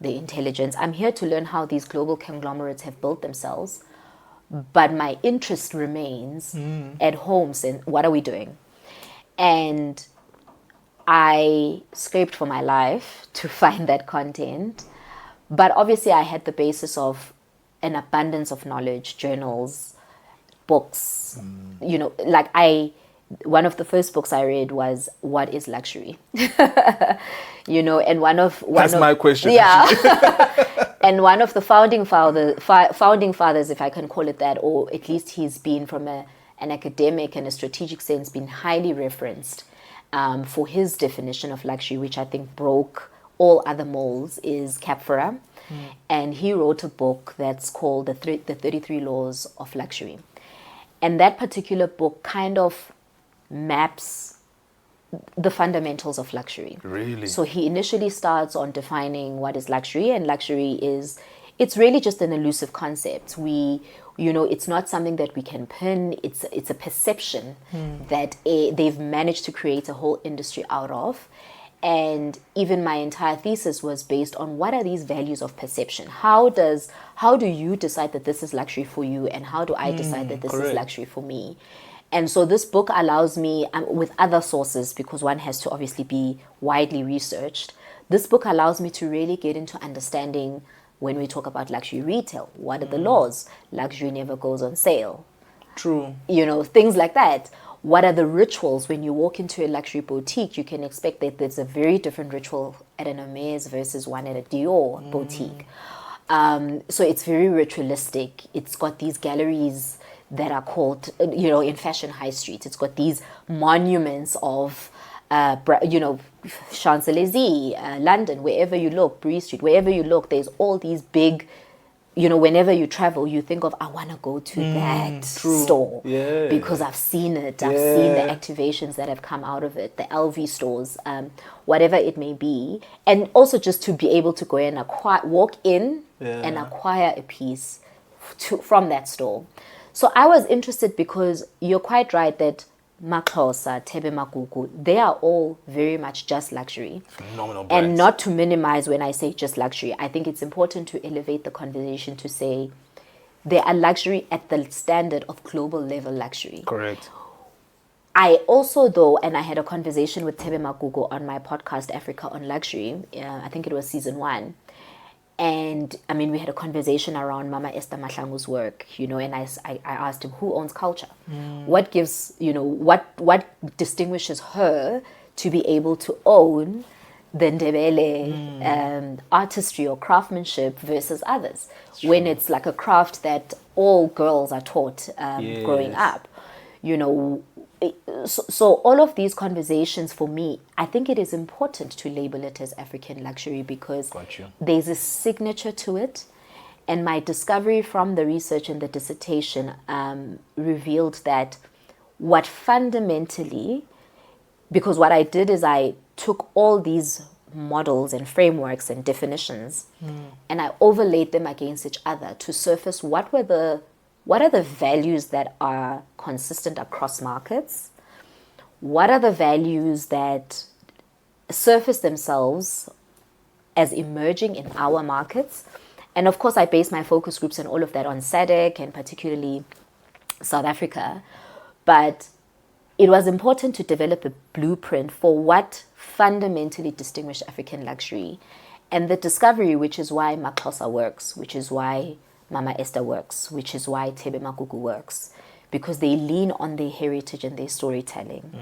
the intelligence. I'm here to learn how these global conglomerates have built themselves. But my interest remains at home, saying, what are we doing? And I scraped for my life to find that content. But obviously I had the basis of an abundance of knowledge, journals, books. One of the first books I read was What is Luxury? And That's my question. Yeah. And one of the founding fathers, if I can call it that, or at least he's been from an academic and a strategic sense, been highly referenced for his definition of luxury, which I think broke all other molds, is Capfera. And he wrote a book that's called the 33 Laws of Luxury. And that particular book kind of maps the fundamentals of luxury. Really? So he initially starts on defining what is luxury, and luxury it's really just an elusive concept. It's not something that we can pin. It's a perception that they've managed to create a whole industry out of. And even my entire thesis was based on what are these values of perception? How do you decide that this is luxury for you, and how do I decide that this is luxury for me? And so this book allows me, with other sources, because one has to obviously be widely researched, this book allows me to really get into understanding when we talk about luxury retail. What are the laws? Luxury never goes on sale. True. Things like that. What are the rituals? When you walk into a luxury boutique, you can expect that there's a very different ritual at an Hermes versus one at a Dior boutique. So it's very ritualistic. It's got these galleries that are called, in fashion high streets. It's got these monuments of, Champs-Élysées, London, wherever you look, Bree Street, wherever you look, there's all these big, whenever you travel, you think of, I want to go to that store because I've seen it. I've seen the activations that have come out of it, the LV stores, whatever it may be. And also just to be able to go and walk in and acquire a piece from that store. So I was interested because you're quite right that Maxhosa, Tebe Makuku, they are all very much just luxury. Phenomenal brands. And not to minimize when I say just luxury. I think it's important to elevate the conversation to say they are luxury at the standard of global level luxury. Correct. I also, though, and I had a conversation with Tebe Makuku on my podcast, Africa on Luxury, I think it was season 1, And I mean, we had a conversation around Mama Esther Mahlangu's work, you know, and I asked him, who owns culture? What gives, you know, what distinguishes her to be able to own the Ndebele artistry or craftsmanship versus others, when it's like a craft that all girls are taught growing up, you know. So all of these conversations, for me, I think it is important to label it as African luxury because there's a signature to it. And my discovery from the research and the dissertation revealed that what fundamentally, because what I did is I took all these models and frameworks and definitions and I overlaid them against each other to surface what are the values that are consistent across markets? What are the values that surface themselves as emerging in our markets? And of course, I base my focus groups and all of that on SADC and particularly South Africa. But it was important to develop a blueprint for what fundamentally distinguished African luxury. And the discovery, which is why Maxhosa works, which is why Mama Esther works, which is why Tebe Makuku works, because they lean on their heritage and their storytelling.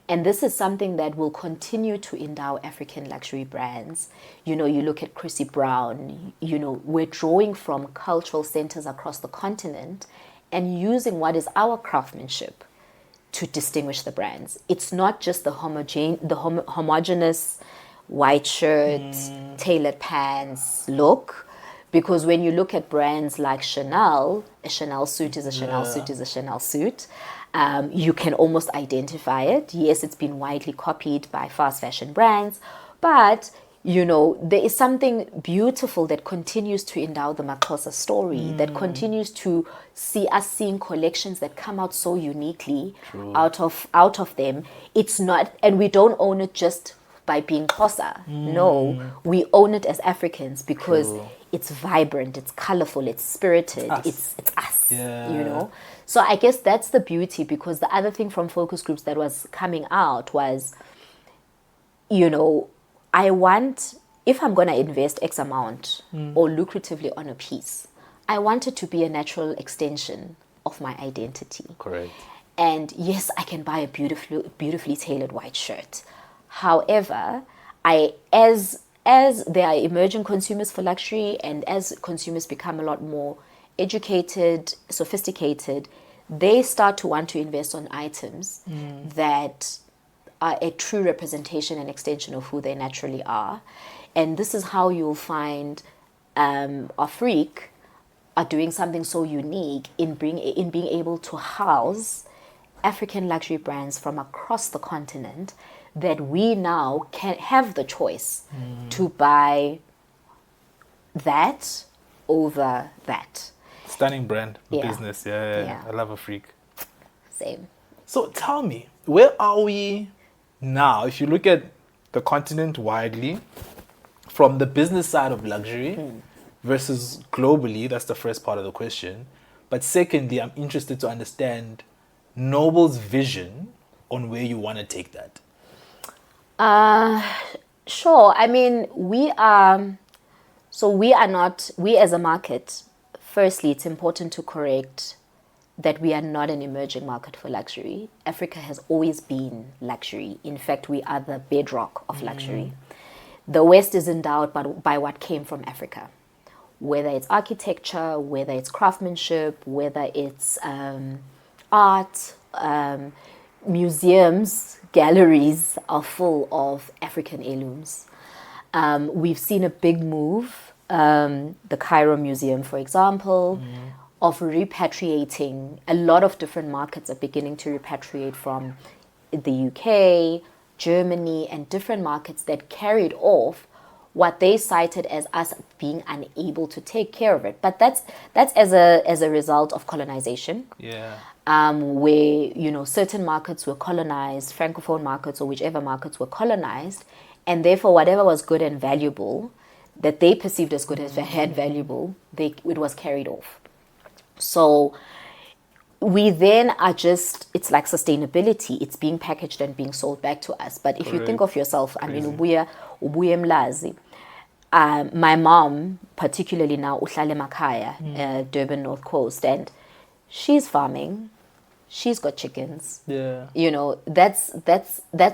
And this is something that will continue to endow African luxury brands. You know, you look at Chrissy Brown, you know, we're drawing from cultural centers across the continent and using what is our craftsmanship to distinguish the brands. It's not just the homogeneous white shirt, tailored pants look. Because when you look at brands like Chanel, a Chanel suit is a Chanel suit is a Chanel suit. You can almost identify it. Yes, it's been widely copied by fast fashion brands, but you know, there is something beautiful that continues to endow the Maxhosa story, that continues to see us seeing collections that come out so uniquely out of them. It's not, and we don't own it just by being Xhosa. No, we own it as Africans because it's vibrant, it's colorful, it's spirited, it's us, you know. So I guess that's the beauty, because the other thing from focus groups that was coming out was, you know, I want, if I'm going to invest X amount or lucratively on a piece, I want it to be a natural extension of my identity. Correct. And yes, I can buy a beautifully tailored white shirt. However, as there are emerging consumers for luxury, and as consumers become a lot more educated, sophisticated, they start to want to invest on items that are a true representation and extension of who they naturally are. And this is how you'll find Afrique are doing something so unique in being able to house African luxury brands from across the continent, that we now can have the choice to buy that over that. Stunning brand, business. Yeah. I love Afrique. Same. So tell me, where are we now? If you look at the continent widely, from the business side of luxury versus globally, that's the first part of the question. But secondly, I'm interested to understand Noble's vision on where you want to take that. Sure. I mean, we as a market, firstly, it's important to correct that we are not an emerging market for luxury. Africa has always been luxury. In fact, we are the bedrock of luxury. The West is endowed by what came from Africa, whether it's architecture, whether it's craftsmanship, whether it's art, museums, galleries are full of African heirlooms. We've seen a big move, the Cairo Museum, for example, of repatriating. A lot of different markets are beginning to repatriate from the UK, Germany, and different markets that carried off what they cited as us being unable to take care of it. But that's as a result of colonization. Where, you know, certain markets were colonized, francophone markets or whichever markets were colonized, and therefore whatever was good and valuable that they perceived as good and valuable, it was carried off. So we then are just, it's like sustainability. It's being packaged and being sold back to us. But if you think of yourself, I mean, ubuye mlazi. my mom, particularly now, uhlale Makaya, Durban North Coast, and she's farming. She's got chickens. Yeah. You know, that's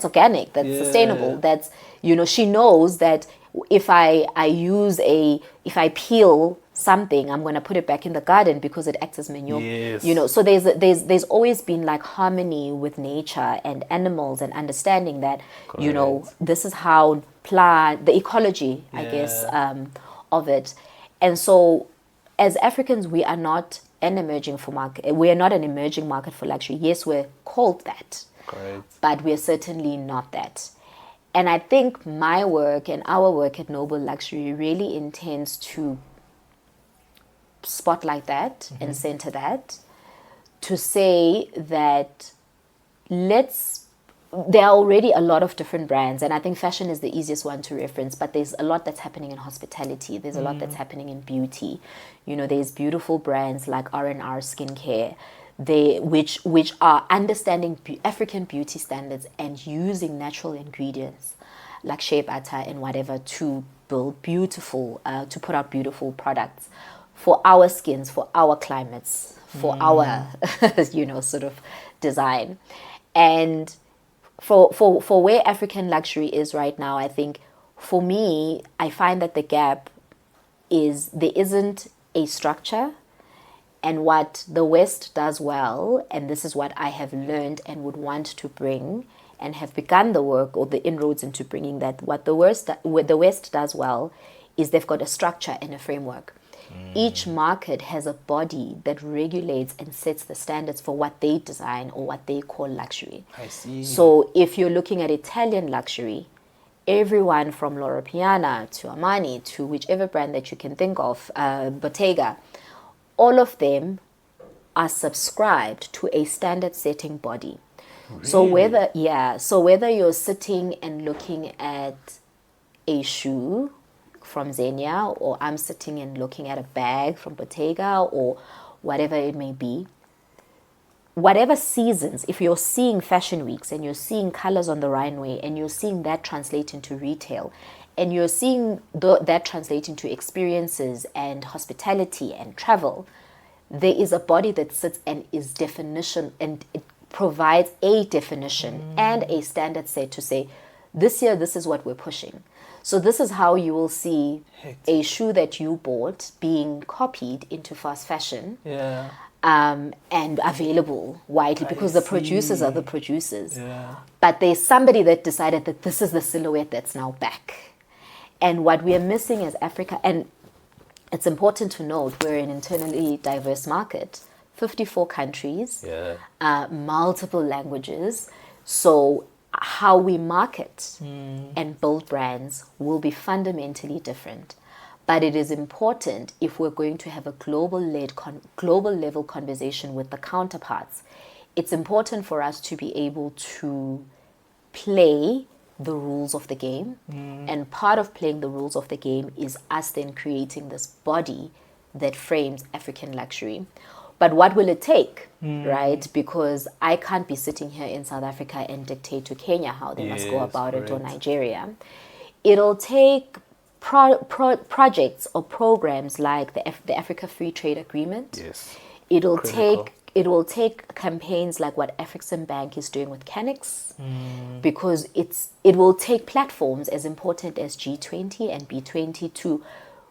organic. That's sustainable. That's, you know, she knows that if I peel something, I'm going to put it back in the garden because it acts as manure. Yes. You know, so there's always been like harmony with nature and animals, and understanding that, you know, Correct. this is how the ecology, I guess, of it. And so as Africans, we are not an emerging market. We are not an emerging market for luxury. Yes, we're called that. Correct. But we're certainly not that. And I think my work and our work at Noble Luxury really intends to spotlight that and center that, to say that there are already a lot of different brands, and I think fashion is the easiest one to reference, but there's a lot that's happening in hospitality. There's a lot that's happening in beauty. You know, there's beautiful brands like R&R Skincare, which are understanding African beauty standards and using natural ingredients like shea butter and whatever to build beautiful, to put out beautiful products for our skins, for our climates, for our, you know, sort of design. And for where African luxury is right now, I think for me, I find that the gap is there isn't a structure. And what the West does well, and this is what I have learned and would want to bring, and have begun the work or the inroads into bringing that, what the West does well is they've got a structure and a framework. Each market has a body that regulates and sets the standards for what they design or what they call luxury. I see. So if you're looking at Italian luxury, everyone from Loro Piana to Armani to whichever brand that you can think of, Bottega, all of them are subscribed to a standard setting body. Really? So whether you're sitting and looking at a shoe from Xenia, or I'm sitting and looking at a bag from Bottega, or whatever it may be, whatever seasons, if you're seeing fashion weeks and you're seeing colors on the runway and you're seeing that translate into retail, and you're seeing that translate into experiences and hospitality and travel, there is a body that sits and is definition, and it provides a definition and a standard set to say, this year, this is what we're pushing. So this is how you will see a shoe that you bought being copied into fast fashion. Yeah. And available widely because the producers are the producers. Yeah. But there's somebody that decided that this is the silhouette that's now back. And what we are missing as Africa, and it's important to note, we're an internally diverse market, 54 countries, multiple languages. So how we market and build brands will be fundamentally different. But it is important, if we're going to have a global level conversation with the counterparts, it's important for us to be able to play the rules of the game. And part of playing the rules of the game is us then creating this body that frames African luxury. But what will it take, right? Because I can't be sitting here in South Africa and dictate to Kenya how they must go about it, or Nigeria. It'll take projects or programs like the Africa Free Trade Agreement. Yes. It will take campaigns like what Afrexim Bank is doing with Canix, because it will take platforms as important as G20 and B20 to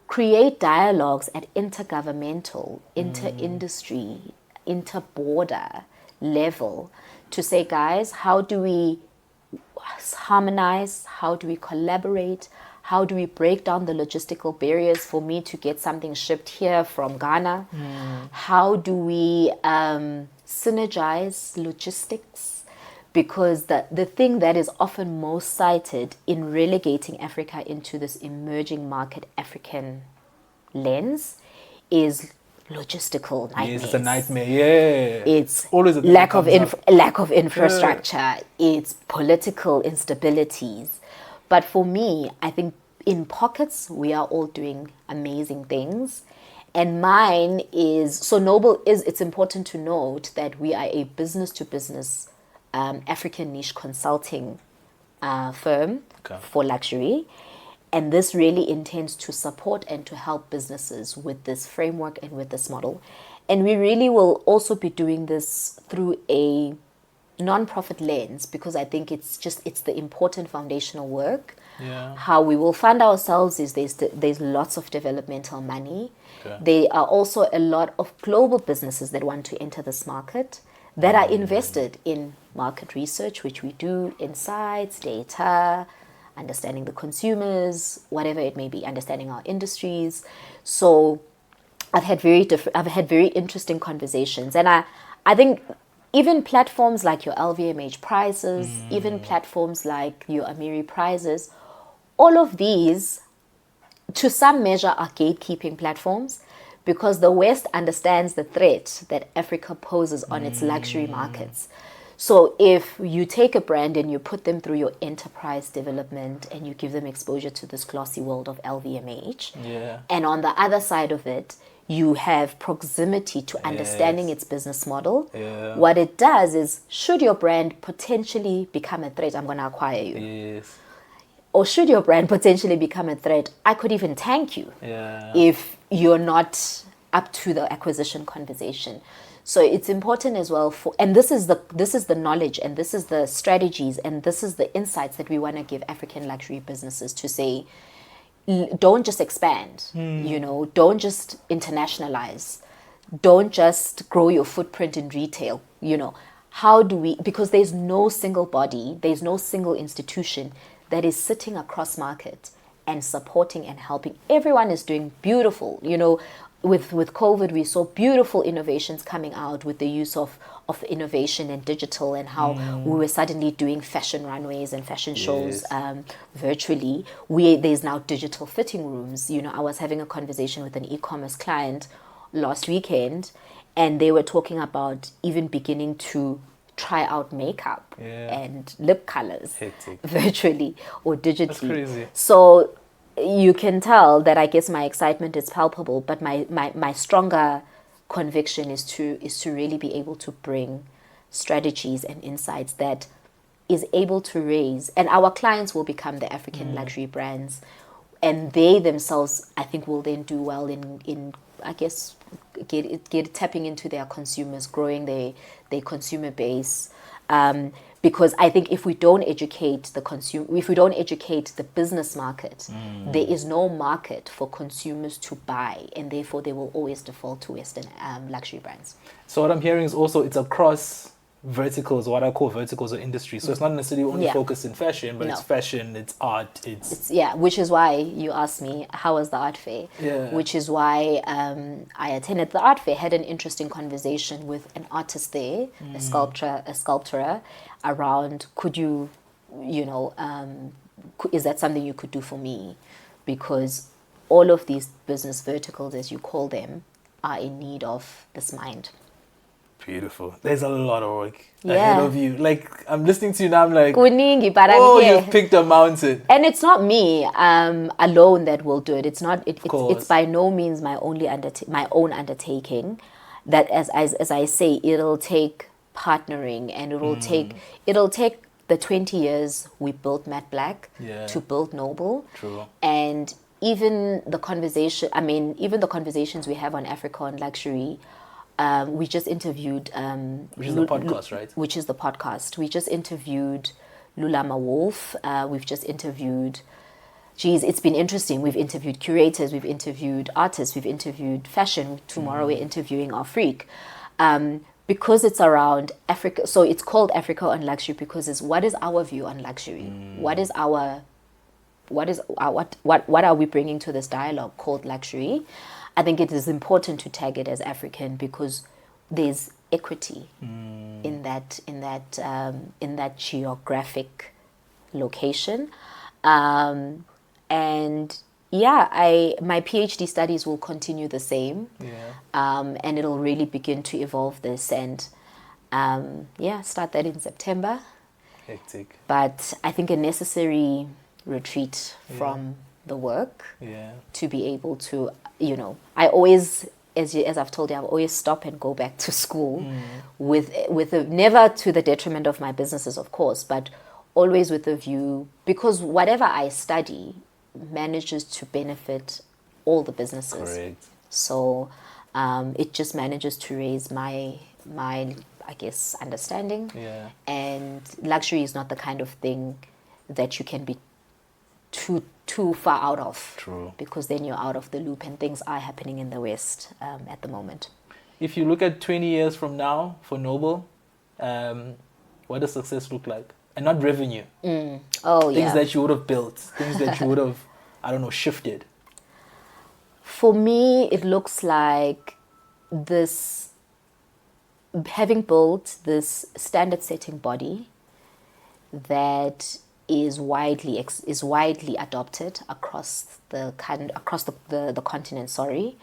create dialogues at intergovernmental, inter-industry, inter-border level to say, guys, how do we harmonize? How do we collaborate? How do we break down the logistical barriers for me to get something shipped here from Ghana? How do we synergize logistics? Because the thing that is often most cited in relegating Africa into this emerging market African lens is logistical nightmares. Yes, it's a nightmare. Yeah, it's always a lack of infrastructure. It's political instabilities. But for me, I think in pockets we are all doing amazing things. And mine is, so Noble is, it's important to note that we are a business to business African niche consulting firm for luxury. And this really intends to support and to help businesses with this framework and with this model. And we really will also be doing this through a non-profit lens, because I think it's the important foundational work. Yeah. How we will fund ourselves is there's lots of developmental money. Okay. There are also a lot of global businesses that want to enter this market that are invested in market research, which we do, insights, data, understanding the consumers, whatever it may be, understanding our industries. So I've had very interesting conversations, and I think even platforms like your LVMH prizes, even platforms like your Amiri prizes, all of these, to some measure, are gatekeeping platforms, because the West understands the threat that Africa poses on its luxury markets. So if you take a brand and you put them through your enterprise development and you give them exposure to this glossy world of LVMH, Yeah. and on the other side of it, you have proximity to understanding its business model. Yeah. What it does is, should your brand potentially become a threat, I'm going to acquire you. Yes. Or should your brand potentially become a threat, I could even thank you if you're not up to the acquisition conversation. So it's important as well and this is the knowledge, and this is the strategies, and this is the insights that we want to give African luxury businesses, to say, don't just expand, don't just internationalize, don't just grow your footprint in retail, how do we, because there's no single body, there's no single institution that is sitting across market and supporting and helping. Everyone is doing beautiful, with COVID, we saw beautiful innovations coming out with the use of innovation and digital, and how we were suddenly doing fashion runways and fashion shows virtually. There's now digital fitting rooms. I was having a conversation with an e-commerce client last weekend, and they were talking about even beginning to try out makeup and lip colors virtually or digitally. That's crazy. So you can tell that, I guess, my excitement is palpable, but my stronger conviction is to really be able to bring strategies and insights that is able to raise, and our clients will become the African luxury brands, and they themselves, I think, will then do well in I guess tapping into their consumers, growing their consumer base. Because I think if we don't educate the consumer, if we don't educate the business market, there is no market for consumers to buy, and therefore they will always default to Western luxury brands. So what I'm hearing is also it's across verticals, what I call verticals or industries. So it's not necessarily only focused in fashion, but it's fashion, it's art, it's which is why you asked me how was the art fair. Which is why I attended the art fair, had an interesting conversation with an artist there, a sculptor, around is that something you could do for me? Because all of these business verticals, as you call them, are in need of this mind. Beautiful. There's a lot of work ahead of you. Like, I'm listening to you now, I'm like, you've picked a mountain. And it's not me alone that will do it. It's not. It's by no means my own undertaking. That as I say, it'll take partnering, and it'll take the 20 years we built Matte Black to build Noble. True. And even the conversations we have on Africa on luxury. We just interviewed... which is the podcast, right? Which is the podcast. We just interviewed Lulama Wolf. We've just interviewed... it's been interesting. We've interviewed curators. We've interviewed artists. We've interviewed fashion. Tomorrow we're interviewing our freak. Because it's around Africa. So it's called Africa on Luxury because it's what is our view on luxury? What are we bringing to this dialogue called luxury? I think it is important to tag it as African because there's equity in that geographic location, and my PhD studies will continue the same, and it'll really begin to evolve this and start that in September. Hectic, but I think a necessary retreat from the work to be able to. I always, as I've told you, I've always stop and go back to school never to the detriment of my businesses, of course, but always with a view, because whatever I study manages to benefit all the businesses. Correct. So it just manages to raise my I guess understanding. Yeah. And luxury is not the kind of thing that you can be too far out of. True. Because then you're out of the loop, and things are happening in the West at the moment. If you look at 20 years from now for Noble, what does success look like? And not revenue. Oh, yeah. Things that you would have built, things that you would have, I don't know, shifted. For me, it looks like this, having built this standard-setting body that is widely adopted across the continent. Sorry,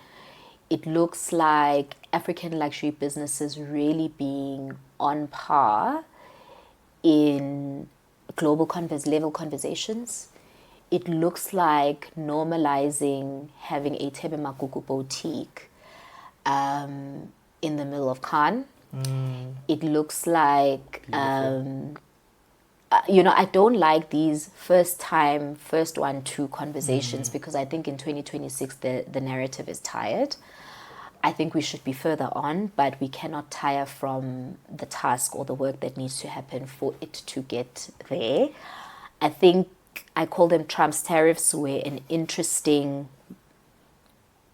it looks like African luxury businesses really being on par in global level conversations. It looks like normalizing having a Tebe Makuku boutique in the middle of Cannes. It looks like I don't like these first 1-2 conversations, because I think in 2026 the narrative is tired. I think we should be further on, but we cannot tire from the task or the work that needs to happen for it to get there. I think I call them Trump's tariffs were an interesting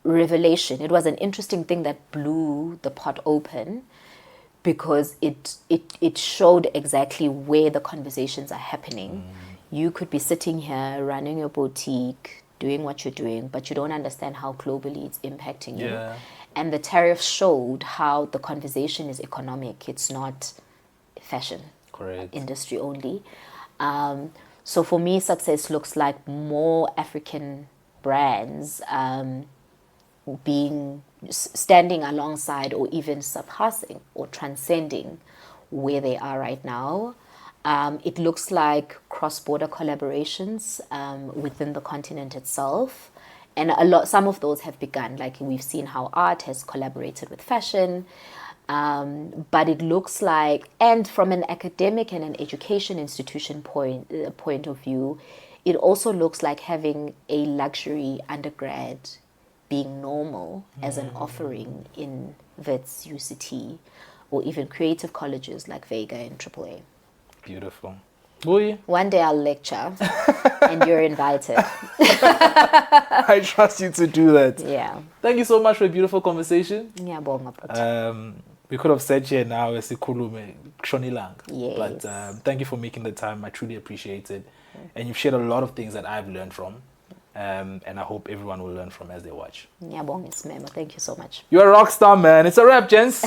revelation. It was an interesting thing that blew the pot open, because it showed exactly where the conversations are happening. You could be sitting here running your boutique, doing what you're doing, but you don't understand how globally it's impacting you. Yeah. And the tariffs showed how the conversation is economic. It's not fashion. Correct. Industry only. So for me, success looks like more African brands standing alongside or even surpassing or transcending where they are right now. It looks like cross-border collaborations within the continent itself. And some of those have begun. Like we've seen how art has collaborated with fashion. But it looks like, and from an academic and an education institution point of view, it also looks like having a luxury undergrad being normal as an offering in Wits, UCT, or even creative colleges like Vega and AAA. Beautiful. Buyi? One day I'll lecture and you're invited. I trust you to do that. Yeah. Thank you so much for a beautiful conversation. Yeah, we could have sat here now as Ikulume Shonilang. Yes. But thank you for making the time. I truly appreciate it. And you've shared a lot of things that I've learned from. And I hope everyone will learn from as they watch. Thank you so much. You're a rock star, man. It's a wrap, gents.